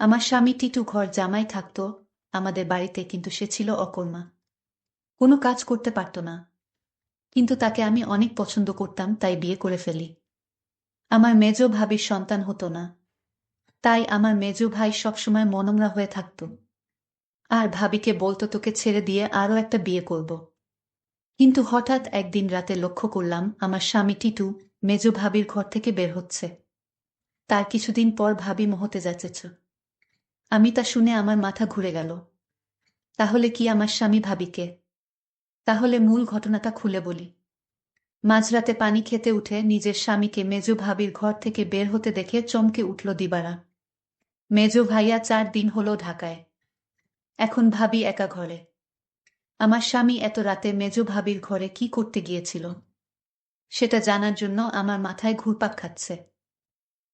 আমার স্বামী টিটু ঘর জামাই থাকতো আমাদের বাড়িতে, কিন্তু সে ছিল অকর্মা। কোনো কাজ করতে পারত না। কিন্তু তাকে আমি অনেক পছন্দ করতাম, তাই বিয়ে করে ফেলি। আমার মেজ ভাবির সন্তান হতো না, তাই আমার মেজ ভাই সবসময় মনমরা হয়ে থাকত আর ভাবিকে বলতো তোকে ছেড়ে দিয়ে আরও একটা বিয়ে করব। কিন্তু হঠাৎ একদিন রাতে লক্ষ্য করলাম আমার স্বামী টিটু মেজ ভাবির ঘর থেকে বের হচ্ছে। তার কিছুদিন পর ভাবি মহতে যাচ্ছেছ। আমি তা শুনে আমার মাথা ঘুরে গেল। তাহলে কি আমার স্বামী ভাবিকে? তাহলে মূল ঘটনাটা খুলে বলি। মাঝরাতে পানি খেতে উঠে নিজের স্বামীকে মেজ ভাবির ঘর থেকে বের হতে দেখে চমকে উঠল দিবারা। মেজ ভাইয়া 4 দিন হলো ঢাকায়। এখন ভাবি একা ঘরে। আমার স্বামী এত রাতে মেজ ভাবির ঘরে কি করতে গিয়েছিল সেটা জানার জন্য আমার মাথায় ঘুরপাক খাচ্ছে।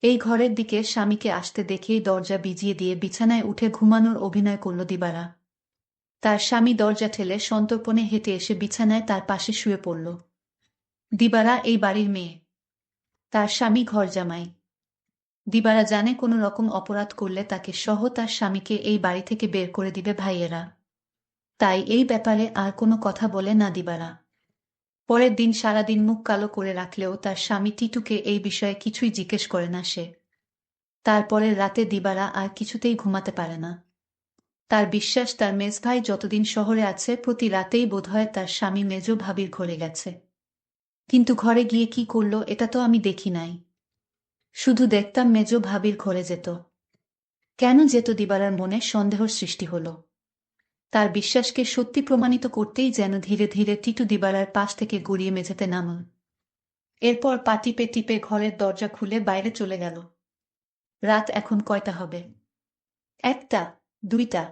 এই ঘরের দিকে স্বামীকে আসতে দেখেই দরজা ভিজিয়ে দিয়ে বিছানায় উঠে ঘুমানোর অভিনয় করল দিবারা। তার স্বামী দরজা ঠেলে সন্তর্পণে হেঁটে এসে বিছানায় তার পাশে শুয়ে পড়ল। দিবারা এই বাড়ির মেয়ে, তার স্বামী ঘর জামাই। দিবারা জানে কোনো রকম অপরাধ করলে তাকে সহ তার স্বামীকে এই বাড়ি থেকে বের করে দিবে ভাইয়েরা। তাই এই ব্যাপারে আর কোনো কথা বলে না দিবারা। পরের দিন সারাদিন মুখ কালো করে রাখলেও তার স্বামী টিটুকে এই বিষয়ে কিছুই জিজ্ঞেস করে না সে। তারপরের রাতে দিবারা আর কিছুতেই ঘুমাতে পারে না। তার বিশ্বাস তার মেজ ভাই যতদিন শহরে আছে প্রতি রাতেই বোধহয় তার স্বামী মেজ ভাবির ঘরে গেছে। কিন্তু ঘরে গিয়ে কি করলো এটা তো আমি দেখি নাই। শুধু দেখতাম মেজ ভাবির ঘরে যেত। কেন যেত দিবারার মনে সন্দেহর সৃষ্টি হল। তার বিশ্বাসকে সত্যি প্রমাণিত করতেই যেন ধীরে ধীরে টিটু দিবারার পাশ থেকে গড়িয়ে মেঝেতে নামল। এরপর পা টিপে টিপে ঘরের দরজা খুলে বাইরে চলে গেল। রাত এখন কয়টা হবে? 1টা, 2টা।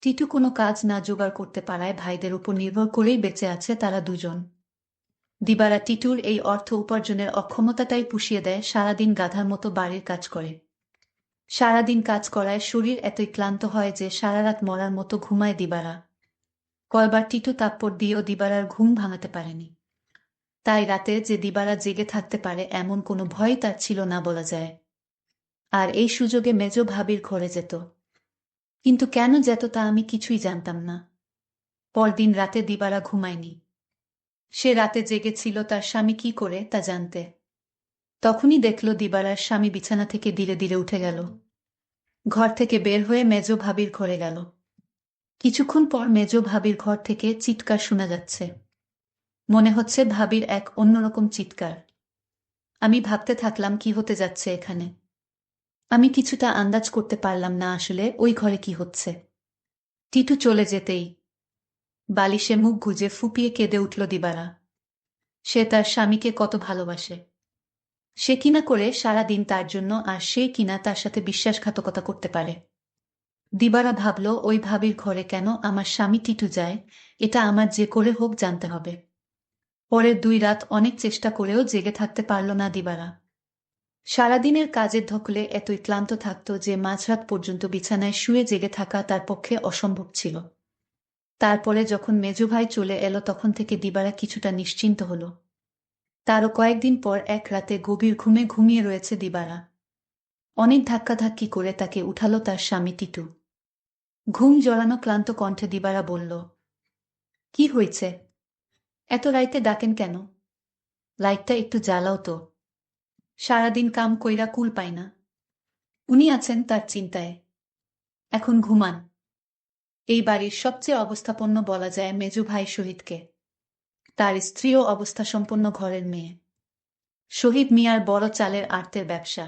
টিটু কোনো কাজ না জোগাড় করতে পারায় ভাইদের উপর নির্ভর করেই বেঁচে আছে তারা দুজন। দিবারা টিটুর এই অর্থ উপার্জনের অক্ষমতাটাই পুষিয়ে দেয়, সারাদিন গাধার মতো বাড়ির কাজ করে। সারাদিন কাজ করায় শরীর এতই ক্লান্ত হয় যে সারারাত মরার মতো ঘুমায় দিবারা। কয়বার টিটু তাপ্পড় দিয়েও দিবারার ঘুম ভাঙাতে পারেনি। তাই রাতে যে দিবারা জেগে থাকতে পারে এমন কোনো ভয় তার ছিল না বলা যায়। আর এই সুযোগে মেজ ভাবির ঘরে যেত। কিন্তু কেন যেত তা আমি কিছুই জানতাম না। পরদিন রাতে দিবারা ঘুমায়নি। সে রাতে জেগেছিল তার স্বামী কি করে তা জানতে। তখনই দেখল দিবারার স্বামী বিছানা থেকে ধীরে ধীরে উঠে গেল। ঘর থেকে বের হয়ে মেজ ভাবির ঘরে গেল। কিছুক্ষণ পর মেজ ভাবির ঘর থেকে চিৎকার শোনা যাচ্ছে। মনে হচ্ছে ভাবির এক অন্যরকম চিৎকার। আমি ভাবতে থাকলাম কি হতে যাচ্ছে এখানে। আমি কিছুটা আন্দাজ করতে পারলাম না আসলে ওই ঘরে কি হচ্ছে। টিটু চলে যেতেই বালিশে মুখ গুজে ফুপিয়ে কেঁদে উঠল দিবারা। সে তার স্বামীকে কত ভালোবাসে। সে কিনা করে সারা দিন তার জন্য, আর সে কিনা তার সাথে বিশ্বাসঘাতকতা করতে পারে। দিবারা ভাবল ওই ভাবির ঘরে কেন আমার স্বামী টিটু যায়, এটা আমার যে করে হোক জানতে হবে। পরের 2 রাত অনেক চেষ্টা করেও জেগে থাকতে পারল না দিবারা। সারাদিনের কাজের ধকলে এতই ক্লান্ত থাকত যে মাঝরাত পর্যন্ত বিছানায় শুয়ে জেগে থাকা তার পক্ষে অসম্ভব ছিল। তারপরে যখন মেজো ভাই চলে এলো তখন থেকে দিবারা কিছুটা নিশ্চিন্ত হল। তারও কয়েকদিন পর এক রাতে গভীর ঘুমে ঘুমিয়ে রয়েছে দিবারা। অনেক ধাক্কাধাক্কি করে তাকে উঠালো তার স্বামী টিটু। ঘুম জড়ানো ক্লান্ত কণ্ঠে দিবারা বলল, কি হয়েছে? এত রাইতে ডাকেন কেন? লাইটটা একটু জ্বালাও তো। সারাদিন কাম কইরা কুল পাই না। উনি আছেন তার চিন্তায়। এখন ঘুমান। এই বাড়ির সবচেয়ে অবস্থাপন্ন বলা যায় মেজু ভাই শহীদকে। তার স্ত্রীও অবস্থাসম্পন্ন ঘরের মেয়ে। শহীদ মিয়ার বড় চালের আড়তের ব্যবসা।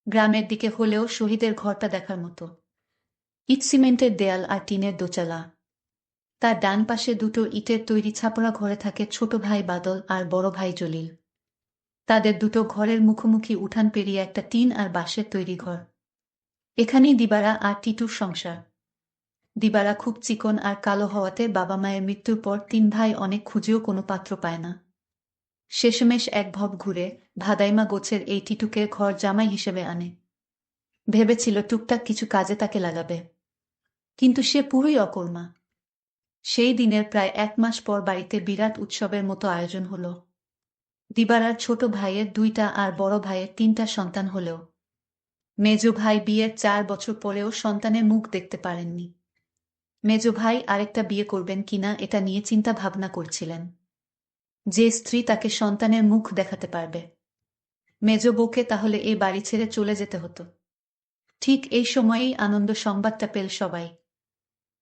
গ্রামের দিকে হলেও শহীদের ঘরটা দেখার মতো। ইট সিমেন্টের দেয়াল আর টিনের দোচালা। তার ডান পাশে 2টো ইটের তৈরি ছাপড়া ঘরে থাকে ছোট ভাই বাদল আর বড় ভাই জলিল। তাদের 2টো ঘরের মুখোমুখি উঠান পেরিয়ে একটা টিন আর বাঁশের তৈরি ঘর। এখানেই দিবারা আর টিটুর সংসার। দিবারা খুব চিকন আর কালো হওয়াতে বাবা মায়ের মৃত্যুর পর 3 ভাই অনেক খুঁজেও কোনো পাত্র পায় না। শেষমেশ এক ভব ঘুরে ভাদাইমা গোছের এই টিটুকে ঘর জামাই হিসেবে আনে। ভেবেছিল টুকটাক কিছু কাজে তাকে লাগাবে। কিন্তু সে পুরোই অকর্মা। সেই দিনের প্রায় 1 মাস পর বাড়িতে বিরাট উৎসবের মতো আয়োজন হলো। দিবারার ছোট ভাইয়ের 2টা আর বড় ভাইয়ের 3টা সন্তান হলেও মেজ ভাই বিয়ের 4 বছর পরেও সন্তানের মুখ দেখতে পারেননি। মেজ ভাই আরেকটা বিয়ে করবেন কিনা এটা নিয়ে চিন্তা ভাবনা করছিলেন। যে স্ত্রী তাকে সন্তানের মুখ দেখাতে পারবে, মেজ বউকে তাহলে এই বাড়ি ছেড়ে চলে যেতে হতো। ঠিক এই সময়েই আনন্দ সংবাদটা পেল সবাই।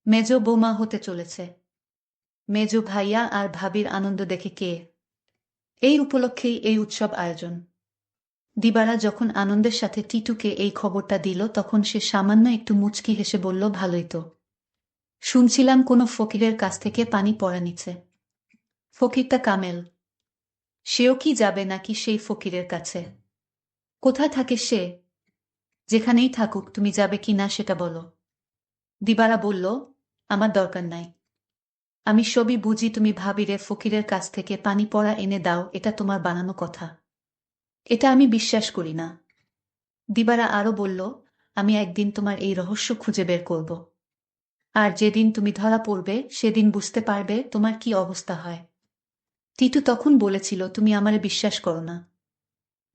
মেজ বৌমা হতে চলেছে। মেজ ভাইয়া আর ভাবির আনন্দ দেখে কে। এই উপলক্ষেই এই উৎসব আয়োজন। দিবারা যখন আনন্দের সাথে টিটুকে এই খবরটা দিল তখন সে সামান্য একটু মুচকি হেসে বলল, ভালোই তো। শুনছিলাম কোনো ফকিরের কাছ থেকে পানি পড়া নিচ্ছে। ফকিরটা কামেল। সেও কি যাবে নাকি সেই ফকিরের কাছে? কোথায় থাকে সে? যেখানেই থাকুক, তুমি যাবে কি না সেটা বলো। দিবারা বলল, আমার দরকার নাই। আমি সবই বুঝি, তুমি ভাবিরে ফকিরের কাছ থেকে পানি পড়া এনে দাও, এটা তোমার বানানো কথা। এটা আমি বিশ্বাস করি না। দিবারা আরো বলল, আমি একদিন তোমার এই রহস্য খুঁজে বের করব। আর যেদিন তুমি ধরা পড়বে সেদিন বুঝতে পারবে তোমার কি অবস্থা হয়। টিটু তখন বলেছিল, তুমি আমারে বিশ্বাস করো না।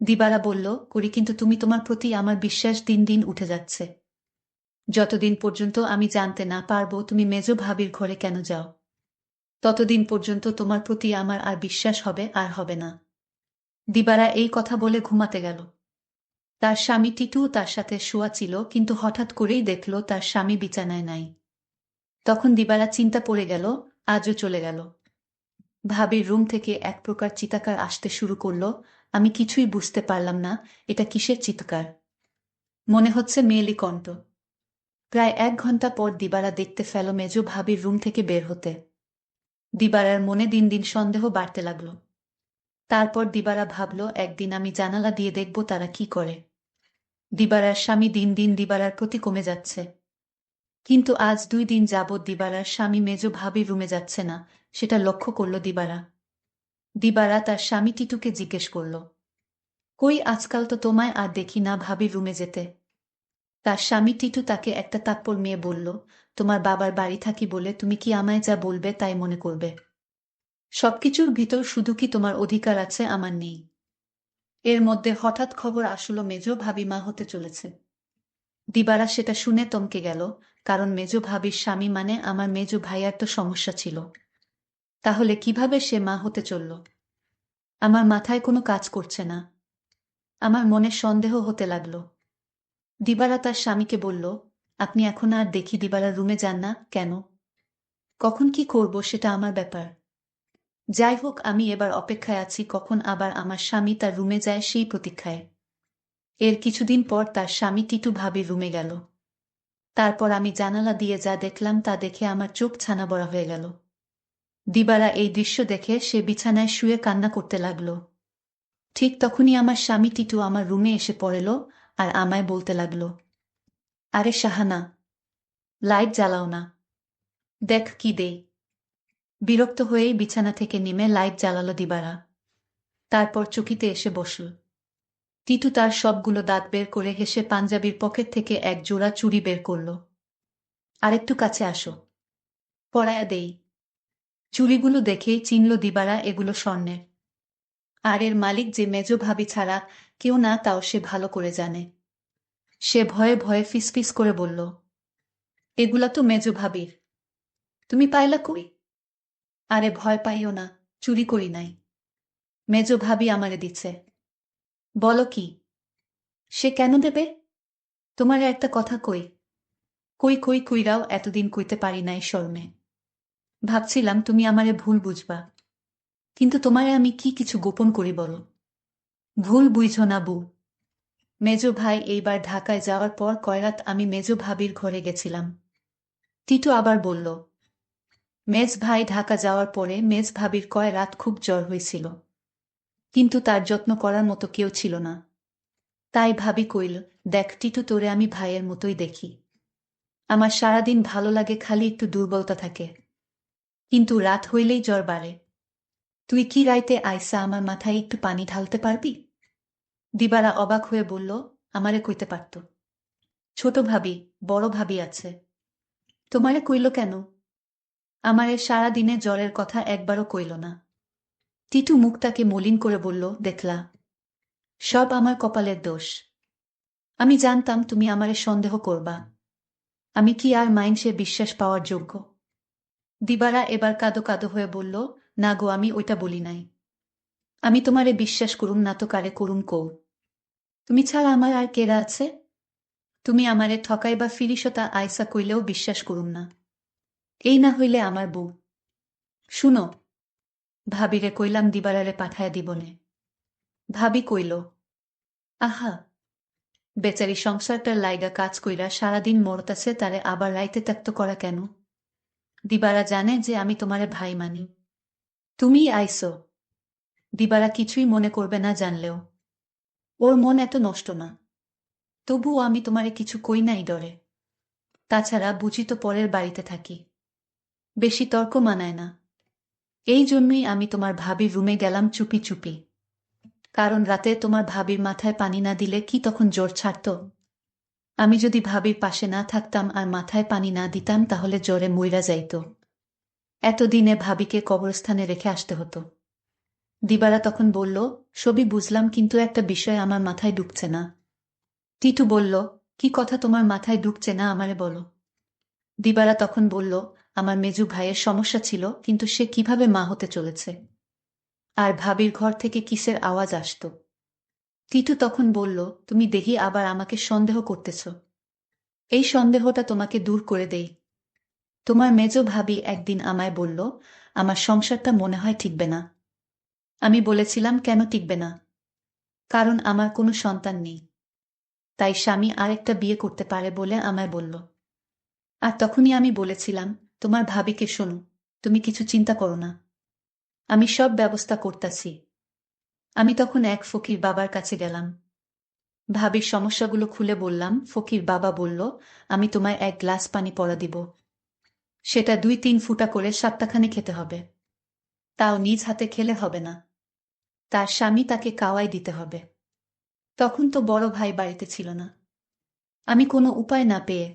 দিবারা বলল, করি, কিন্তু তুমি তোমার প্রতি আমার বিশ্বাস দিন দিন উঠে যাচ্ছে। যতদিন পর্যন্ত আমি জানতে না পারবো তুমি মেজ ভাবির ঘরে কেন যাও, ততদিন পর্যন্ত তোমার প্রতি আমার আর বিশ্বাস হবে আর হবে না। দিবারা এই কথা বলে ঘুমাতে গেল। তার স্বামী টিটু তার সাথে শোয়া ছিল, কিন্তু হঠাৎ করেই দেখল তার স্বামী বিছানায় নাই। তখন দিবারা চিন্তা পড়ে গেল, আজও চলে গেল। ভাবির রুম থেকে এক প্রকার চিৎকার আসতে শুরু করল। আমি কিছুই বুঝতে পারলাম না, এটা কিসের চিৎকার। মনে হচ্ছে মেয়েলি কণ্ঠ। প্রায় 1 ঘন্টা পর দিবারা দেখতে ফেল মেজ ভাবির রুম থেকে বের হতে। দিবারার মনে দিন দিন সন্দেহ বাড়তে লাগল। তারপর দিবারা ভাবল, একদিন আমি জানালা দিয়ে দেখব তারা কি করে। দিবারার স্বামী দিন দিন দিবারার প্রতি কমে যাচ্ছে। কিন্তু আজ 2 দিন যাবৎ দিবারার স্বামী মেজ ভাবির রুমে যাচ্ছে না, সেটা লক্ষ্য করল দিবারা। দিবারা তার স্বামী টিটুকে জিজ্ঞেস করল, কই, আজকাল তো তোমায় আর দেখি না ভাবির রুমে যেতে। তার স্বামী টিটু তাকে একটা তাপ্পড় মেয়ে বলল, তোমার বাবার বাড়ি থাকি বলে তুমি কি আমায় যা বলবে তাই মনে করবে? সবকিছুর ভিতর শুধু কি তোমার অধিকার আছে, আমার নেই? এর মধ্যে হঠাৎ খবর আসলো মেজ ভাবি মা হতে চলেছে। দিবারা সেটা শুনে থমকে গেল, কারণ মেজ ভাবির স্বামী মানে আমার মেজ ভাইয়ার তো সমস্যা ছিল। তাহলে কিভাবে সে মা হতে চলল? আমার মাথায় কোনো কাজ করছে না। আমার মনে সন্দেহ হতে লাগলো। দিবারা তার স্বামীকে বলল, আপনি এখন আর দেখি দিবারার রুমে যান না কেন? কখন কি করব সেটা আমার ব্যাপার। যাই হোক, আমি এবার অপেক্ষায় আছি কখন আবার আমার স্বামী তার রুমে যায় সেই প্রতীক্ষায়। এর কিছুদিন পর তার স্বামী টিটু ভাবির রুমে গেল। তারপর আমি জানালা দিয়ে যা দেখলাম তা দেখে আমার চোখ ছানা বড়া হয়ে গেল। দিবারা এই দৃশ্য দেখে সে বিছানায় শুয়ে কান্না করতে লাগল। ঠিক তখনই আমার স্বামী টিটু আমার রুমে এসে পড়ল আর আমায় বলতে লাগল, আরে শাহানা, লাইট জ্বালাও না, দেখ কি দেই। বিরক্ত হয়েই বিছানা থেকে নেমে লাইট জ্বালালো দিবারা। তারপর চকিতে এসে বসল। টিটু তার সবগুলো দাঁত বের করে হেসে পাঞ্জাবির পকেট থেকে এক জোড়া চুড়ি বের করল। আরেকটু কাছে আসো, পরায়া দেই। চুড়িগুলো দেখেই চিনল দিবারা এগুলো স্বর্ণের। আর এর মালিক যে মেজ ভাবি ছাড়া কেউ না, তাও সে ভালো করে জানে। সে ভয়ে ভয়ে ফিসফিস করে বলল, এগুলা তো মেজ ভাবির। তুমি পাইলা কই? আরে ভয় পাইও না, চুরি করি নাই। মেজ ভাবি আমারে দিচ্ছে। বলো কি? সে কেন দেবে? তোমারে একটা কথা কই। কই কই কইরাও এতদিন কইতে পারি নাই শর্মে। ভাবছিলাম তুমি আমারে ভুল বুঝবা, কিন্তু তোমারে আমি কি কিছু গোপন করি বলো। ভুল বুঝো না বউ। মেজ ভাই এইবার ঢাকায় যাওয়ার পর কয়রাত আমি মেজ ভাবির ঘরে গেছিলাম। টিটু আবার বলল, মেজ ভাই ঢাকা যাওয়ার পরে মেজ ভাবির কয় রাত খুব জ্বর হয়েছিল, কিন্তু তার যত্ন করার মতো কেউ ছিল না। তাই ভাবি কইল, দেখ টিটু, তোরে আমি ভাইয়ের মতোই দেখি। আমার সারাদিন ভালো লাগে, খালি একটু দুর্বলতা থাকে, কিন্তু রাত হইলেই জ্বর বাড়ে। তুই কি রাইতে আইসা আমার মাথায় একটু পানি ঢালতে পারবি? দিবারা অবাক হয়ে বলল, আমারে কইতে পারত। ছোট ভাবি, বড় ভাবি আছে। তোমারে কইল কেন? আমারে সারা দিনে জ্বরের কথা একবারও কইল না। টিটু মুখটাকে মলিন করে বলল, দেখলা, সব আমার কপালের দোষ। আমি জানতাম তুমি আমারে সন্দেহ করবা। আমি কি আর মাইনষে বিশ্বাস পাওয়ার যোগ্য? দিবারা এবার কাঁদো কাঁদো হয়ে বলল, না গো, আমি ওইটা বলি নাই। আমি তোমারে বিশ্বাস করুম না তো কারে করুম কও? তুমি ছাড়া আমার আর কেরা আছে? তুমি আমারে ঠকাইবা ফিরিসতা আয়সা কইলেও বিশ্বাস করুম না। এই না হইলে আমার বউ। শুনো, ভাবিরে কইলাম দিবারারে পাঠায়া দিবনে। ভাবি কইল, আহা, বেচারি সংসারটার লাইগা কাজ কইরা সারাদিন মরতাছে, তারে আবার রাইতে ত্যাক্ত করা কেন? দিবারা জানে যে আমি তোমারে ভাই মানি। তুমিই আইসো, দিবারা কিছুই মনে করবে না জানলেও। ওর মন এত নষ্ট না। তবুও আমি তোমারে কিছু কই নাই ডরে। তাছাড়া বুঝি তো পরের বাড়িতে থাকি, বেশি তর্ক মানায় না। এই জন্যই আমি তোমার ভাবির রুমে গেলাম চুপি চুপি। কারণ রাতে তোমার ভাবির মাথায় পানি না দিলে কি তখন জ্বর ছাড়ত? আমি যদি ভাবির পাশে না থাকতাম আর মাথায় পানি না দিতাম তাহলে জ্বরে মইরা যাইত। এতদিনে ভাবিকে কবরস্থানে রেখে আসতে হতো। দিবারা তখন বলল, সবই বুঝলাম, কিন্তু একটা বিষয় আমার মাথায় ঢুকছে না। টিটু বলল, কি কথা তোমার মাথায় ঢুকছে না আমারে বলো। দিবারা তখন বলল, আমার মেজু ভাইয়ের সমস্যা ছিল, কিন্তু সে কিভাবে মা হতে চলেছে। আর ভাবির ঘর থেকে কিসের আওয়াজ আসত। টিটু তখন বলল, তুমি দেখি আবার আমাকে সন্দেহ করতেছ। এই সন্দেহটা তোমাকে দূর করে দেই। তোমার মেজো ভাবি একদিন আমায় বলল, আমার সংসারটা মনে হয় টিকবে না। আমি বলেছিলাম, কেন টিকবে না? কারণ আমার কোনো সন্তান নেই। তাই স্বামী আরেকটা বিয়ে করতে পারে বলে আমায় বলল। আর তখনই আমি বলেছিলাম, তোমার ভাবিকে শোনো, তুমি কিছু চিন্তা করো না, আমি সব ব্যবস্থা করতাছি। আমি তখন এক ফকির বাবার কাছে গেলাম। ভাবির সমস্যাগুলো খুলে বললাম। ফকির বাবা বলল, আমি তোমায় এক গ্লাস পানি পড়া দিব। সেটা 2-3 ফুটা করে সপ্তাহখানে খেতে হবে। তাও নিজ হাতে খেলে হবে না, তার স্বামী তাকে কাওয়াই দিতে হবে। তখন তো বড় ভাই বাড়িতে ছিল না। আমি কোনো উপায় না পেয়ে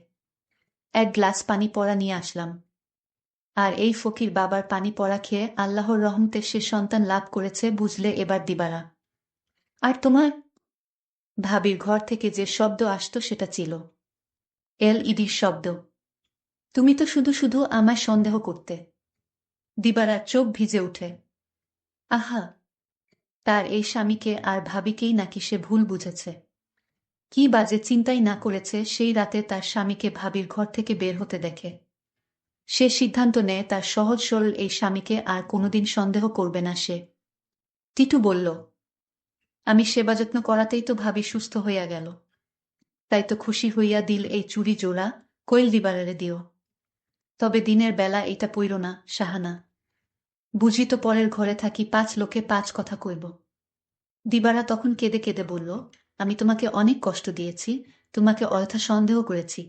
এক গ্লাস পানি পড়া নিয়ে আসলাম। আর এই ফকির বাবার পানি পড়া খেয়ে আল্লাহর রহমতে সে সন্তান লাভ করেছে, বুঝলে এবার দিবারা। আর তোমার ভাবির ঘর থেকে যে শব্দ আসতো সেটা ছিল এলইডির শব্দ। তুমি তো শুধু শুধু আমায় সন্দেহ করতে। দিবারার চোখ ভিজে উঠে। আহা, তার এই স্বামীকে আর ভাবিকেই নাকি সে ভুল বুঝেছে। কি বাজে চিন্তাই না করেছে সেই রাতে তার স্বামীকে ভাবির ঘর থেকে বের হতে দেখে। সে সিদ্ধান্ত নেয় তার সহজ সরল এই স্বামীকে আর কোনোদিন সন্দেহ করবে না সে। টিটু বলল, আমি সেবা যত্ন করাতেই তো ভাবি সুস্থ হইয়া গেল। তাই তো খুশি হইয়া দিল এই চুড়ি জোড়া, কইল দিবারারে দিও। তবে দিনের বেলা এটা পইর না, সাহানা। বুঝি তো পরের ঘরে থাকি, 5 লোকে 5 কথা কইব। দিবারা তখন কেঁদে কেঁদে বলল, আমি তোমাকে অনেক কষ্ট দিয়েছি, তোমাকে অযথা সন্দেহ করেছি,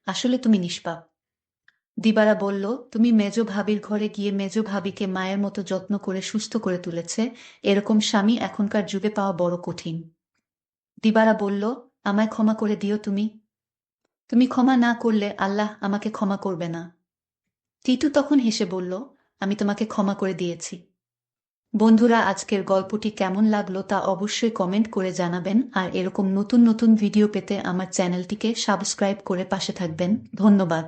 আসলে তুমি নিষ্পাপ। দিবারা বলল, তুমি মেজ ভাবির ঘরে গিয়ে মেজ ভাবিকে মায়ের মতো যত্ন করে সুস্থ করে তুলেছে, এরকম স্বামী এখনকার যুগে পাওয়া বড় কঠিন। দিবারা বলল, আমায় ক্ষমা করে দিও তুমি। তুমি ক্ষমা না করলে আল্লাহ আমাকে ক্ষমা করবে না। টিটু তখন হেসে বলল, আমি তোমাকে ক্ষমা করে দিয়েছি। বন্ধুরা, আজকের গল্পটি কেমন লাগলো তা অবশ্যই কমেন্ট করে জানাবেন, আর এরকম নতুন নতুন ভিডিও পেতে আমার চ্যানেলটিকে সাবস্ক্রাইব করে পাশে থাকবেন। ধন্যবাদ।